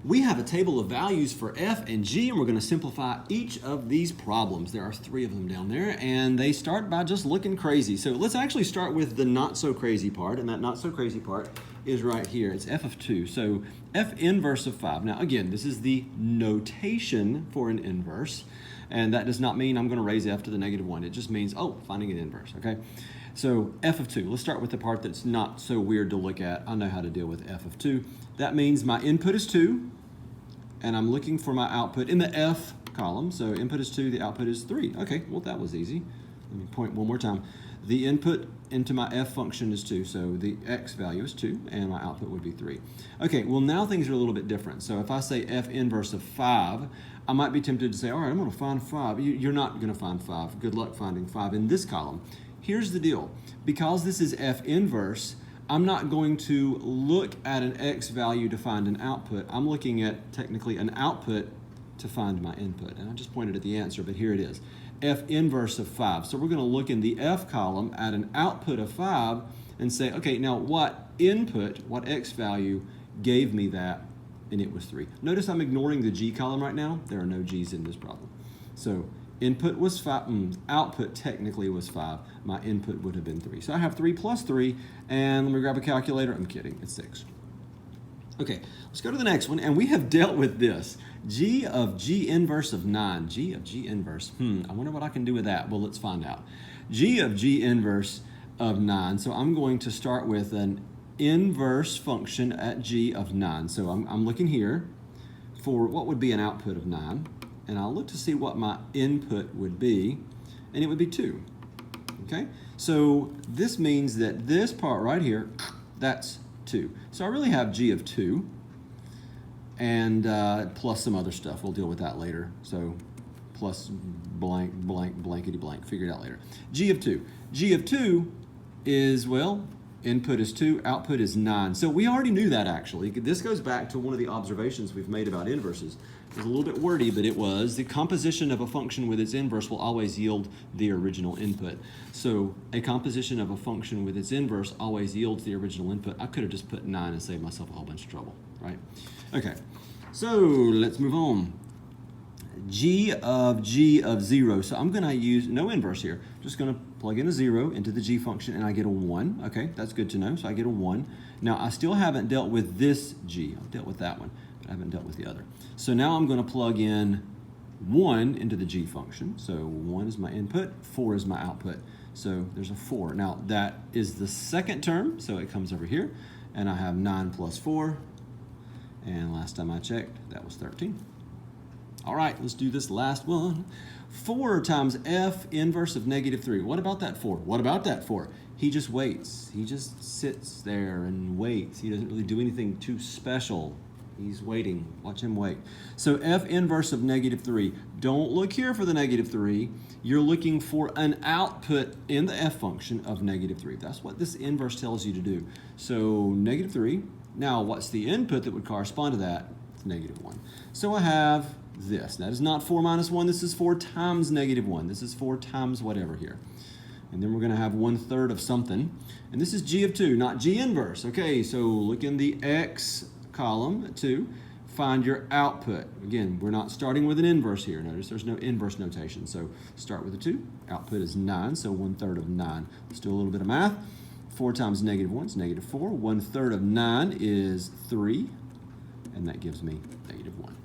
we have a table of values for f and g, and we're going to simplify each of these problems. There are 3 of them down there, and they start by just looking crazy. So let's actually start with the not so crazy part, and that not so crazy part is right here. It's f of 2. So f inverse of 5. Now again, this is the notation for an inverse, and that does not mean I'm going to raise f to the negative 1. It just means, oh, finding an inverse, okay? So f of 2, let's start with the part that's not so weird to look at. I know how to deal with f of 2. That means my input is 2, and I'm looking for my output in the f column. So input is 2, the output is 3. Okay, well that was easy. Let me point one more time. The input into my f function is 2, so the x value is 2, and my output would be 3. Okay, well now things are a little bit different. So if I say f inverse of 5, I might be tempted to say, all right, I'm going to find 5. You're not going to find 5. Good luck finding 5 in this column. Here's the deal. Because this is f inverse, I'm not going to look at an x value to find an output. I'm looking at technically an output to find my input. And I just pointed at the answer, but here it is. F inverse of 5. So we're going to look in the f column at an output of 5 and say, okay, now what input, what x value gave me that? And it was 3. Notice I'm ignoring the g column right now. There are no g's in this problem. So input was 5, output technically was 5. My input would have been 3. So I have 3 plus 3, and let me grab a calculator. I'm kidding, it's 6. Okay, let's go to the next one, and we have dealt with this. G of g inverse of 9. G of g inverse. I wonder what I can do with that. Well, let's find out. G of g inverse of 9. So I'm going to start with an inverse function at g of 9. So I'm looking here for what would be an output of 9. And I'll look to see what my input would be, and it would be 2. Okay? So this means that this part right here, that's 2. So I really have g of 2, and plus some other stuff. We'll deal with that later. So plus blank, blank, blankety blank. Figure it out later. G of 2. G of 2 is, well, input is 2, output is 9. So we already knew that, actually. This goes back to one of the observations we've made about inverses. It was a little bit wordy, but it was the composition of a function with its inverse will always yield the original input. So a composition of a function with its inverse always yields the original input. I could have just put 9 and saved myself a whole bunch of trouble, right? Okay, so let's move on. G of 0. So I'm going to use no inverse here. Just going to plug in a 0 into the g function, and I get a 1. Okay, that's good to know. So I get a 1. Now, I still haven't dealt with this g. I've dealt with that one, but I haven't dealt with the other. So now I'm going to plug in 1 into the g function. So 1 is my input, 4 is my output. So there's a 4. Now, that is the second term, so it comes over here. And I have 9 plus 4. And last time I checked, that was 13. All right, let's do this last one. 4 times f inverse of negative 3. What about that 4? What about that 4? He just waits. He just sits there and waits. He doesn't really do anything too special. He's waiting. Watch him wait. So f inverse of negative 3. Don't look here for the negative 3. You're looking for an output in the f function of negative 3. That's what this inverse tells you to do. So negative 3. Now, what's the input that would correspond to that? It's negative 1. So I have this. That is not 4 minus 1. This is 4 times negative 1. This is 4 times whatever here. And then we're going to have 1/3 of something. And this is g of 2, not g inverse. Okay, so look in the x column 2. Find your output. Again, we're not starting with an inverse here. Notice there's no inverse notation. So start with a 2. Output is 9, so 1/3 of 9. Let's do a little bit of math. 4 times negative 1 is negative 4. 1/3 of 9 is 3. And that gives me negative 1.